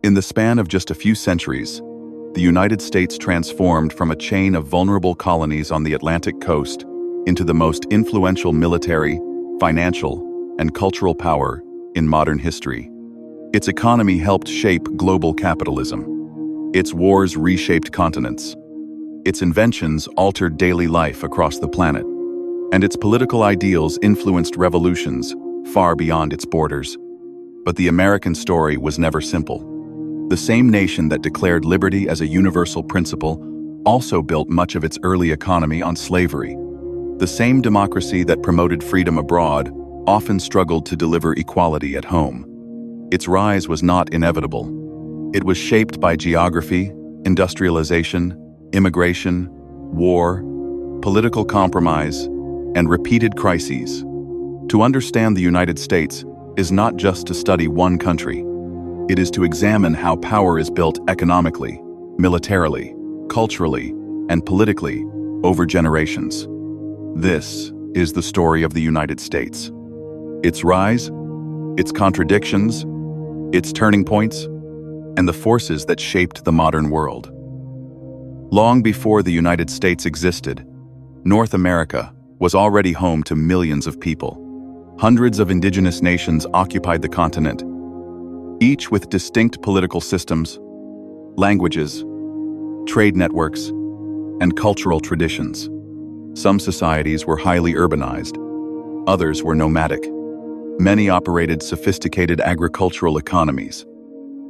In the span of just a few centuries, the United States transformed from a chain of vulnerable colonies on the Atlantic coast into the most influential military, financial, and cultural power in modern history. Its economy helped shape global capitalism. Its wars reshaped continents. Its inventions altered daily life across the planet. And its political ideals influenced revolutions far beyond its borders. But the American story was never simple. The same nation that declared liberty as a universal principle also built much of its early economy on slavery. The same democracy that promoted freedom abroad often struggled to deliver equality at home. Its rise was not inevitable. It was shaped by geography, industrialization, immigration, war, political compromise, and repeated crises. To understand the United States is not just to study one country. It is to examine how power is built economically, militarily, culturally, and politically over generations. This is the story of the United States. Its rise, its contradictions, its turning points, and the forces that shaped the modern world. Long before the United States existed, North America was already home to millions of people. Hundreds of indigenous nations occupied the continent, each with distinct political systems, languages, trade networks, and cultural traditions. Some societies were highly urbanized, others were nomadic. Many operated sophisticated agricultural economies.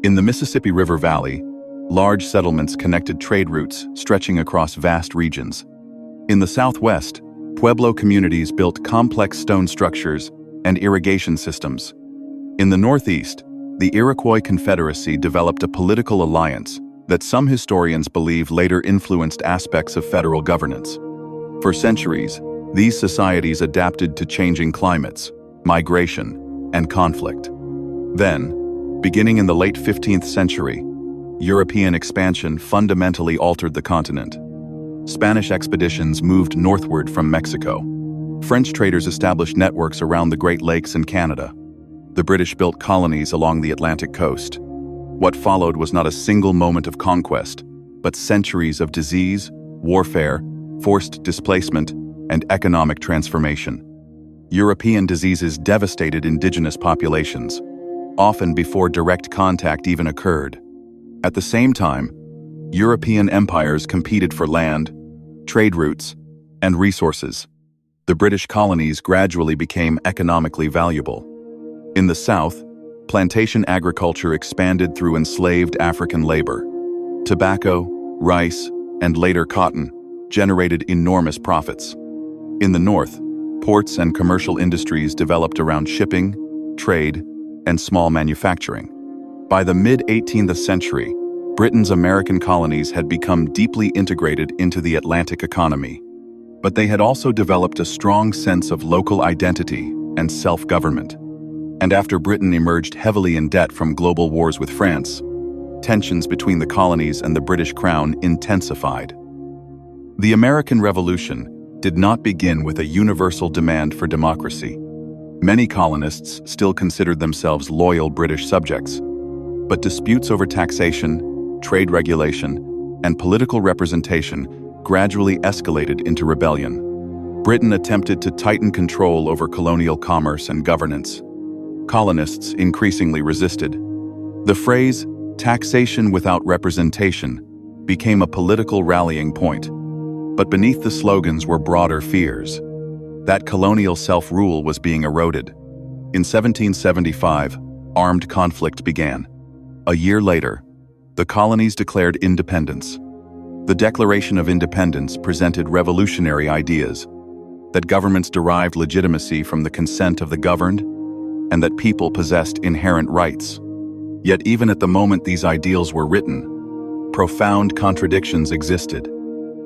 In the Mississippi River Valley, large settlements connected trade routes stretching across vast regions. In the Southwest, Pueblo communities built complex stone structures and irrigation systems. In the Northeast, the Iroquois Confederacy developed a political alliance that some historians believe later influenced aspects of federal governance. For centuries, these societies adapted to changing climates, migration, and conflict. Then, beginning in the late 15th century, European expansion fundamentally altered the continent. Spanish expeditions moved northward from Mexico. French traders established networks around the Great Lakes and Canada. The British built colonies along the Atlantic coast. What followed was not a single moment of conquest, but centuries of disease, warfare, forced displacement, and economic transformation. European diseases devastated indigenous populations, often before direct contact even occurred. At the same time, European empires competed for land, trade routes, and resources. The British colonies gradually became economically valuable. In the South, plantation agriculture expanded through enslaved African labor. Tobacco, rice, and later cotton generated enormous profits. In the North, ports and commercial industries developed around shipping, trade, and small manufacturing. By the mid-18th century, Britain's American colonies had become deeply integrated into the Atlantic economy, but they had also developed a strong sense of local identity and self-government. And after Britain emerged heavily in debt from global wars with France, tensions between the colonies and the British Crown intensified. The American Revolution did not begin with a universal demand for democracy. Many colonists still considered themselves loyal British subjects, but disputes over taxation, trade regulation, and political representation gradually escalated into rebellion. Britain attempted to tighten control over colonial commerce and governance. Colonists increasingly resisted. The phrase, "taxation without representation," became a political rallying point. But beneath the slogans were broader fears that colonial self-rule was being eroded. In 1775, armed conflict began. A year later, the colonies declared independence. The Declaration of Independence presented revolutionary ideas that governments derived legitimacy from the consent of the governed and that people possessed inherent rights. Yet even at the moment these ideals were written, profound contradictions existed.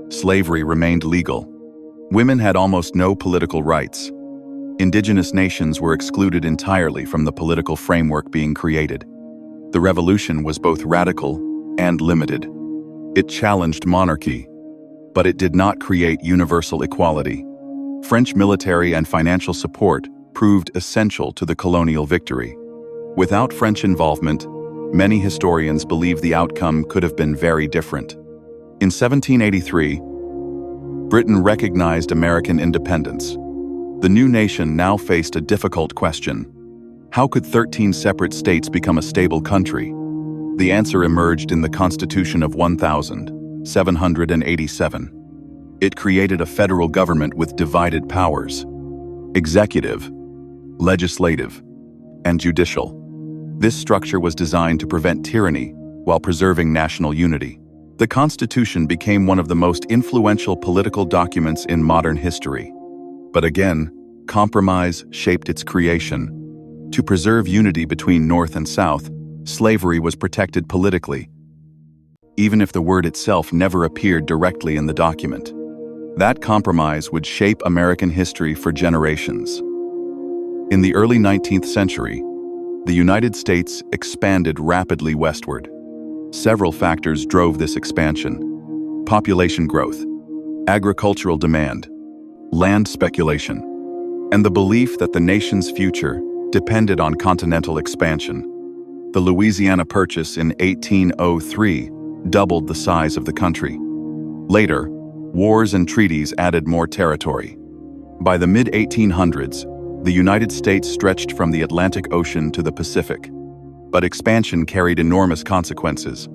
Slavery remained legal. Women had almost no political rights. Indigenous nations were excluded entirely from the political framework being created. The revolution was both radical and limited. It challenged monarchy, but it did not create universal equality. French military and financial support proved essential to the colonial victory. Without French involvement, many historians believe the outcome could have been very different. In 1783, Britain recognized American independence. The new nation now faced a difficult question. How could 13 separate states become a stable country? The answer emerged in the Constitution of 1787. It created a federal government with divided powers: executive, legislative, and judicial. This structure was designed to prevent tyranny while preserving national unity. The Constitution became one of the most influential political documents in modern history. But again, compromise shaped its creation. To preserve unity between North and South, slavery was protected politically, even if the word itself never appeared directly in the document. That compromise would shape American history for generations. In the early 19th century, the United States expanded rapidly westward. Several factors drove this expansion: population growth, agricultural demand, land speculation, and the belief that the nation's future depended on continental expansion. The Louisiana Purchase in 1803 doubled the size of the country. Later, wars and treaties added more territory. By the mid-1800s, the United States stretched from the Atlantic Ocean to the Pacific. But expansion carried enormous consequences.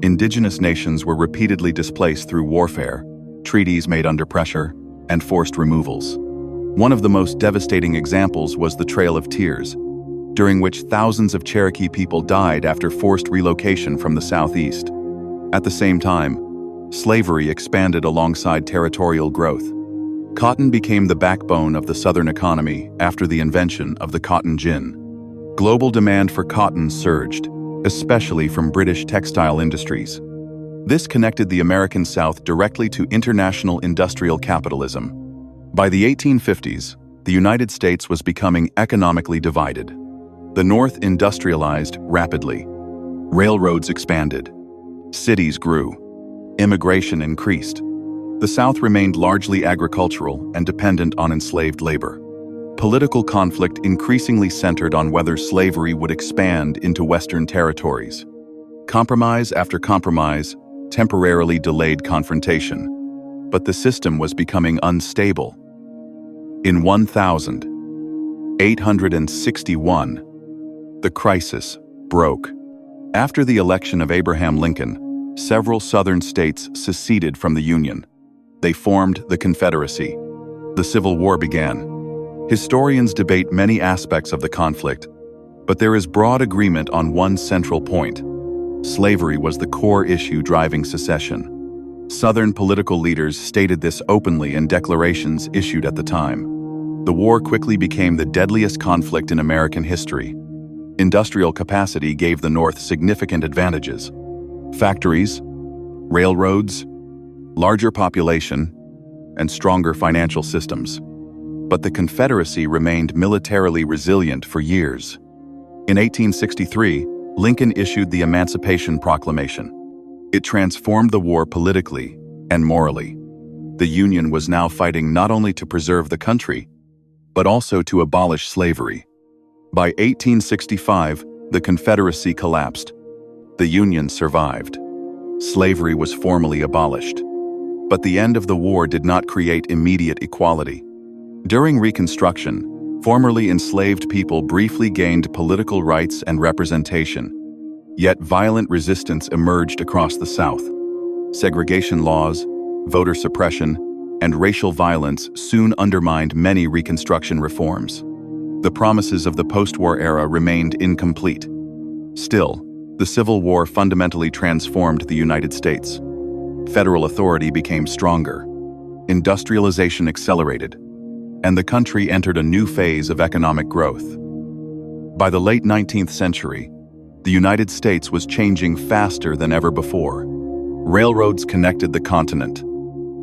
Indigenous nations were repeatedly displaced through warfare, treaties made under pressure, and forced removals. One of the most devastating examples was the Trail of Tears, during which thousands of Cherokee people died after forced relocation from the southeast. At the same time, slavery expanded alongside territorial growth. Cotton became the backbone of the Southern economy after the invention of the cotton gin. Global demand for cotton surged, especially from British textile industries. This connected the American South directly to international industrial capitalism. By the 1850s, the United States was becoming economically divided. The North industrialized rapidly. Railroads expanded. Cities grew. Immigration increased. The South remained largely agricultural and dependent on enslaved labor. Political conflict increasingly centered on whether slavery would expand into Western territories. Compromise after compromise temporarily delayed confrontation, but the system was becoming unstable. In 1861, the crisis broke. After the election of Abraham Lincoln, several Southern states seceded from the Union. They formed the Confederacy. The Civil War began. Historians debate many aspects of the conflict, but there is broad agreement on one central point. Slavery was the core issue driving secession. Southern political leaders stated this openly in declarations issued at the time. The war quickly became the deadliest conflict in American history. Industrial capacity gave the North significant advantages: factories, railroads, larger population, and stronger financial systems. But the Confederacy remained militarily resilient for years. In 1863, Lincoln issued the Emancipation Proclamation. It transformed the war politically and morally. The Union was now fighting not only to preserve the country, but also to abolish slavery. By 1865, the Confederacy collapsed. The Union survived. Slavery was formally abolished. But the end of the war did not create immediate equality. During Reconstruction, formerly enslaved people briefly gained political rights and representation. Yet violent resistance emerged across the South. Segregation laws, voter suppression, and racial violence soon undermined many Reconstruction reforms. The promises of the post-war era remained incomplete. Still, the Civil War fundamentally transformed the United States. Federal authority became stronger. Industrialization accelerated, and the country entered a new phase of economic growth. By the late 19th century, the United States was changing faster than ever before. Railroads connected the continent.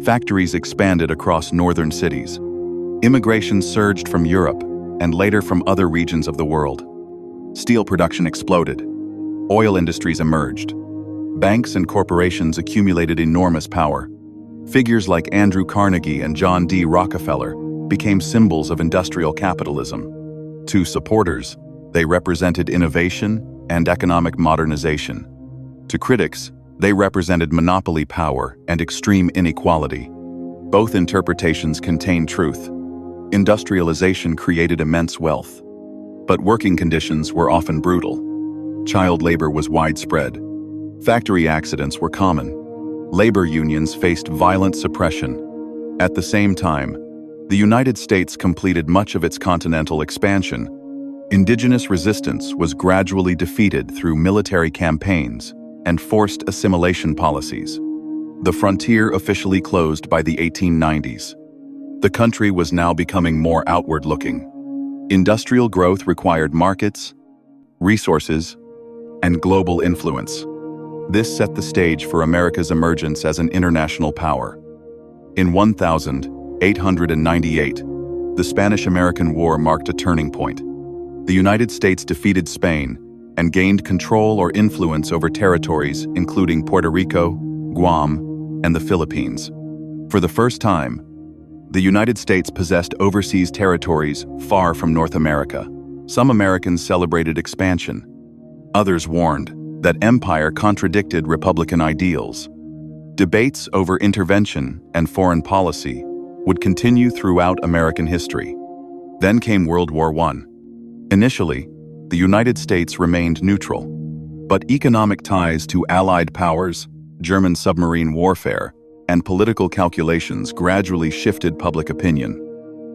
Factories expanded across northern cities. Immigration surged from Europe and later from other regions of the world. Steel production exploded. Oil industries emerged. Banks and corporations accumulated enormous power. Figures like Andrew Carnegie and John D. Rockefeller became symbols of industrial capitalism. To supporters, they represented innovation and economic modernization. To critics, they represented monopoly power and extreme inequality. Both interpretations contain truth. Industrialization created immense wealth, but working conditions were often brutal. Child labor was widespread. Factory accidents were common. Labor unions faced violent suppression. At the same time, the United States completed much of its continental expansion. Indigenous resistance was gradually defeated through military campaigns and forced assimilation policies. The frontier officially closed by the 1890s. The country was now becoming more outward-looking. Industrial growth required markets, resources, and global influence. This set the stage for America's emergence as an international power. In 1898, the Spanish-American War marked a turning point. The United States defeated Spain and gained control or influence over territories including Puerto Rico, Guam, and the Philippines. For the first time, the United States possessed overseas territories far from North America. Some Americans celebrated expansion. Others warned that empire contradicted Republican ideals. Debates over intervention and foreign policy would continue throughout American history. Then came World War I. Initially, the United States remained neutral, but economic ties to Allied powers, German submarine warfare, and political calculations gradually shifted public opinion.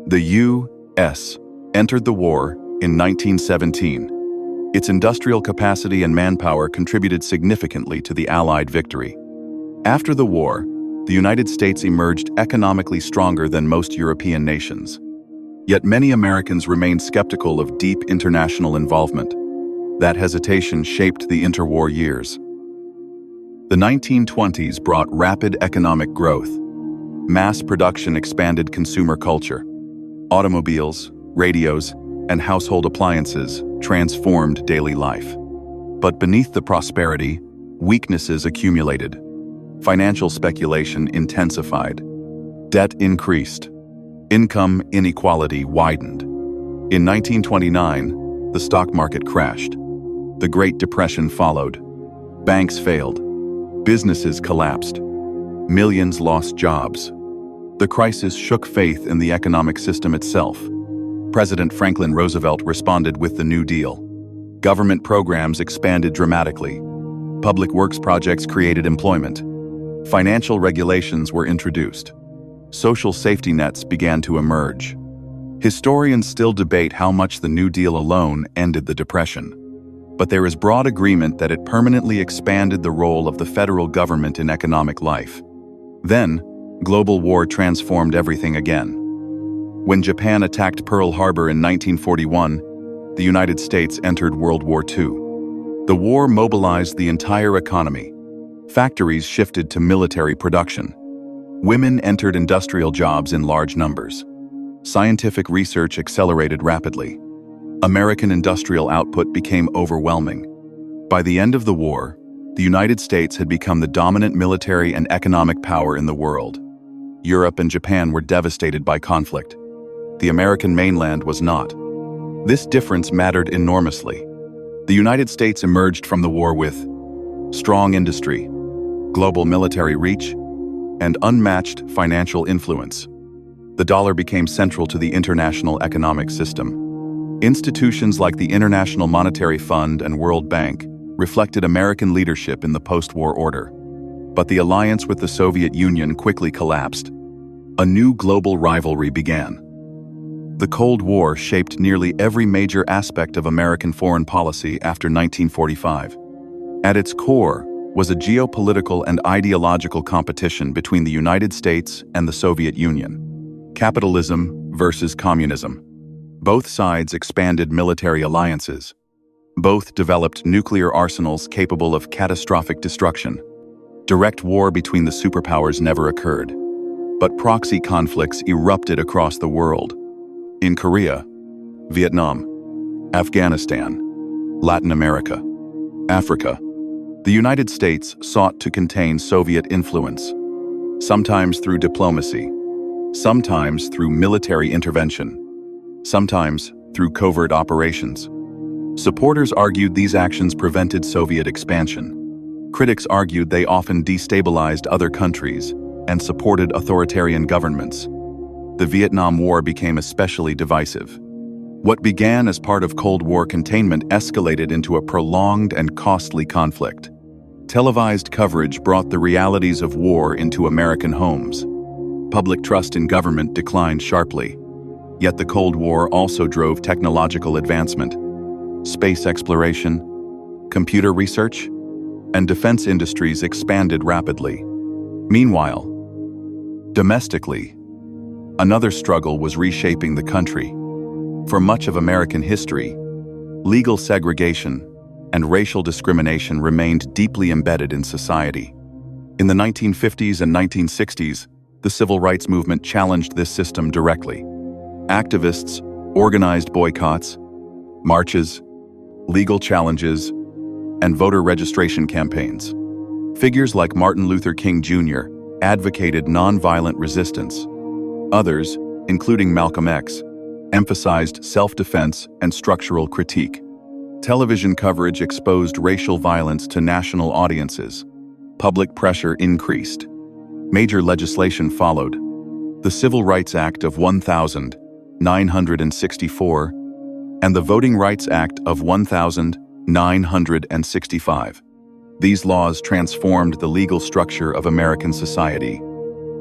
The U.S. entered the war in 1917. Its industrial capacity and manpower contributed significantly to the Allied victory. After the war, the United States emerged economically stronger than most European nations. Yet many Americans remained skeptical of deep international involvement. That hesitation shaped the interwar years. The 1920s brought rapid economic growth. Mass production expanded consumer culture. Automobiles, radios, and household appliances transformed daily life. But beneath the prosperity, weaknesses accumulated. Financial speculation intensified. Debt increased. Income inequality widened. In 1929, the stock market crashed. The Great Depression followed. Banks failed. Businesses collapsed. Millions lost jobs. The crisis shook faith in the economic system itself. President Franklin Roosevelt responded with the New Deal. Government programs expanded dramatically. Public works projects created employment. Financial regulations were introduced. Social safety nets began to emerge. Historians still debate how much the New Deal alone ended the Depression. But there is broad agreement that it permanently expanded the role of the federal government in economic life. Then, global war transformed everything again. When Japan attacked Pearl Harbor in 1941, the United States entered World War II. The war mobilized the entire economy. Factories shifted to military production. Women entered industrial jobs in large numbers. Scientific research accelerated rapidly. American industrial output became overwhelming. By the end of the war, the United States had become the dominant military and economic power in the world. Europe and Japan were devastated by conflict. The American mainland was not. This difference mattered enormously. The United States emerged from the war with strong industry, global military reach, and unmatched financial influence. The dollar became central to the international economic system. Institutions like the International Monetary Fund and World Bank reflected American leadership in the post-war order. But the alliance with the Soviet Union quickly collapsed. A new global rivalry began. The Cold War shaped nearly every major aspect of American foreign policy after 1945. At its core was a geopolitical and ideological competition between the United States and the Soviet Union. Capitalism versus communism. Both sides expanded military alliances. Both developed nuclear arsenals capable of catastrophic destruction. Direct war between the superpowers never occurred. But proxy conflicts erupted across the world. In Korea, Vietnam, Afghanistan, Latin America, Africa, the United States sought to contain Soviet influence, sometimes through diplomacy, sometimes through military intervention, sometimes through covert operations. Supporters argued these actions prevented Soviet expansion. Critics argued they often destabilized other countries and supported authoritarian governments. The Vietnam War became especially divisive. What began as part of Cold War containment escalated into a prolonged and costly conflict. Televised coverage brought the realities of war into American homes. Public trust in government declined sharply. Yet the Cold War also drove technological advancement. Space exploration, computer research, and defense industries expanded rapidly. Meanwhile, domestically, another struggle was reshaping the country. For much of American history, legal segregation and racial discrimination remained deeply embedded in society. In the 1950s and 1960s, the civil rights movement challenged this system directly. Activists organized boycotts, marches, legal challenges, and voter registration campaigns. Figures like Martin Luther King Jr. advocated nonviolent resistance. Others, including Malcolm X, emphasized self-defense and structural critique. Television coverage exposed racial violence to national audiences. Public pressure increased. Major legislation followed. The Civil Rights Act of 1964 and the Voting Rights Act of 1965. These laws transformed the legal structure of American society.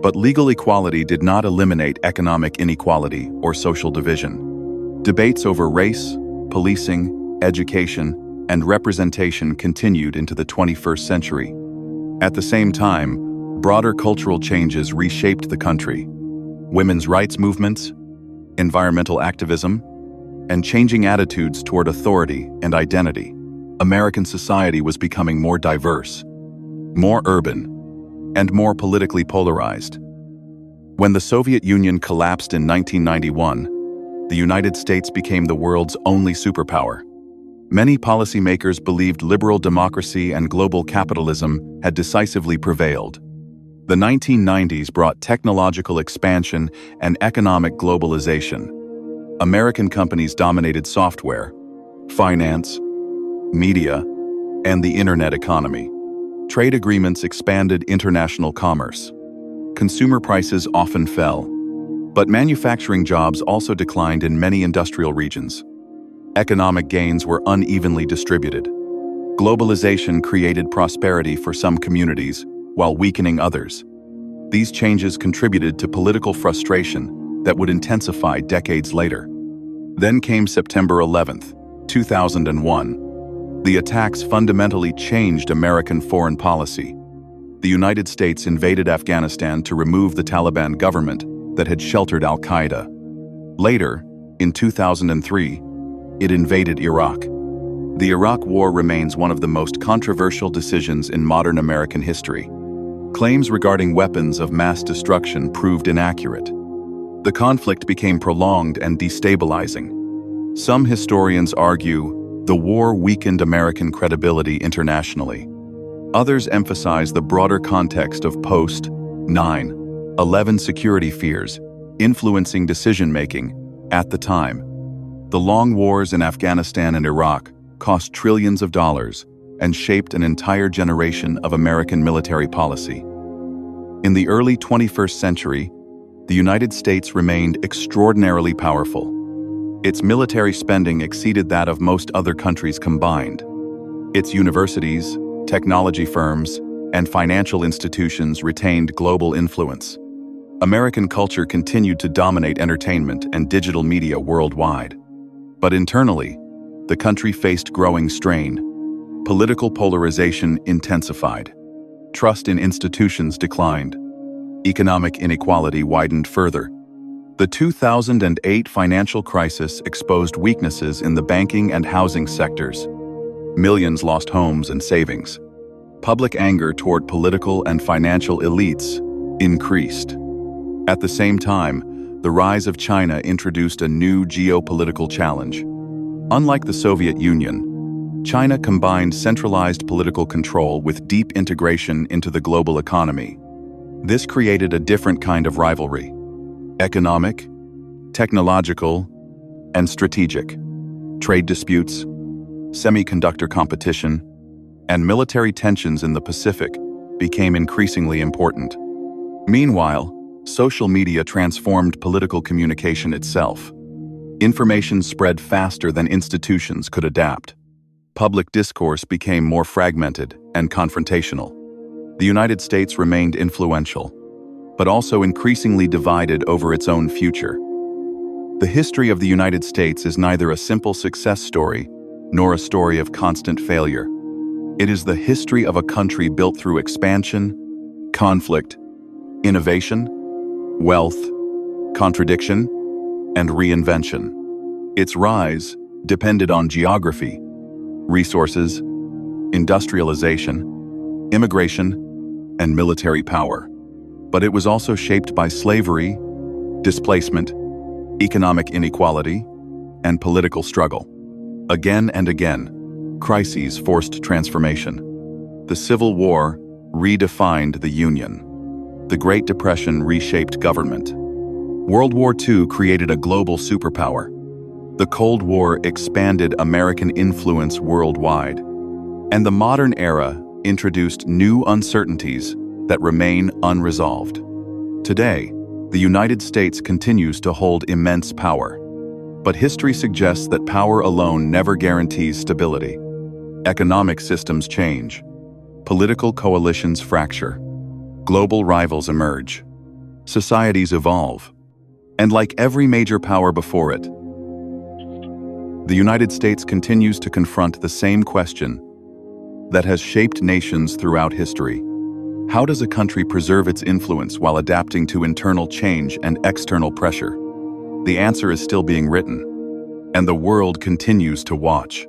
But legal equality did not eliminate economic inequality or social division. Debates over race, policing, education, and representation continued into the 21st century. At the same time, broader cultural changes reshaped the country. Women's rights movements, environmental activism, and changing attitudes toward authority and identity. American society was becoming more diverse, more urban, and more politically polarized. When the Soviet Union collapsed in 1991, the United States became the world's only superpower. Many policymakers believed liberal democracy and global capitalism had decisively prevailed. The 1990s brought technological expansion and economic globalization. American companies dominated software, finance, media, and the internet economy. Trade agreements expanded international commerce. Consumer prices often fell, but manufacturing jobs also declined in many industrial regions. Economic gains were unevenly distributed. Globalization created prosperity for some communities while weakening others. These changes contributed to political frustration that would intensify decades later. Then came September 11th, 2001. The attacks fundamentally changed American foreign policy. The United States invaded Afghanistan to remove the Taliban government that had sheltered al-Qaeda. Later, in 2003, it invaded Iraq. The Iraq War remains one of the most controversial decisions in modern American history. Claims regarding weapons of mass destruction proved inaccurate. The conflict became prolonged and destabilizing. Some historians argue the war weakened American credibility internationally. Others emphasize the broader context of post-9/11 security fears influencing decision-making at the time. The long wars in Afghanistan and Iraq cost trillions of dollars and shaped an entire generation of American military policy. In the early 21st century, the United States remained extraordinarily powerful. Its military spending exceeded that of most other countries combined. Its universities, technology firms, and financial institutions retained global influence. American culture continued to dominate entertainment and digital media worldwide. But internally, the country faced growing strain. Political polarization intensified. Trust in institutions declined. Economic inequality widened further. The 2008 financial crisis exposed weaknesses in the banking and housing sectors. Millions lost homes and savings. Public anger toward political and financial elites increased. At the same time, the rise of China introduced a new geopolitical challenge. Unlike the Soviet Union, China combined centralized political control with deep integration into the global economy. This created a different kind of rivalry: economic, technological, and strategic. Trade disputes, semiconductor competition, and military tensions in the Pacific became increasingly important. Meanwhile, social media transformed political communication itself. Information spread faster than institutions could adapt. Public discourse became more fragmented and confrontational. The United States remained influential, but also increasingly divided over its own future. The history of the United States is neither a simple success story nor a story of constant failure. It is the history of a country built through expansion, conflict, innovation, wealth, contradiction, and reinvention. Its rise depended on geography, resources, industrialization, immigration, and military power. But it was also shaped by slavery, displacement, economic inequality, and political struggle. Again and again, crises forced transformation. The Civil War redefined the Union. The Great Depression reshaped government. World War II created a global superpower. The Cold War expanded American influence worldwide. And the modern era introduced new uncertainties that remain unresolved. Today, the United States continues to hold immense power. But history suggests that power alone never guarantees stability. Economic systems change. Political coalitions fracture. Global rivals emerge. Societies evolve. And like every major power before it, the United States continues to confront the same question that has shaped nations throughout history. How does a country preserve its influence while adapting to internal change and external pressure? The answer is still being written, and the world continues to watch.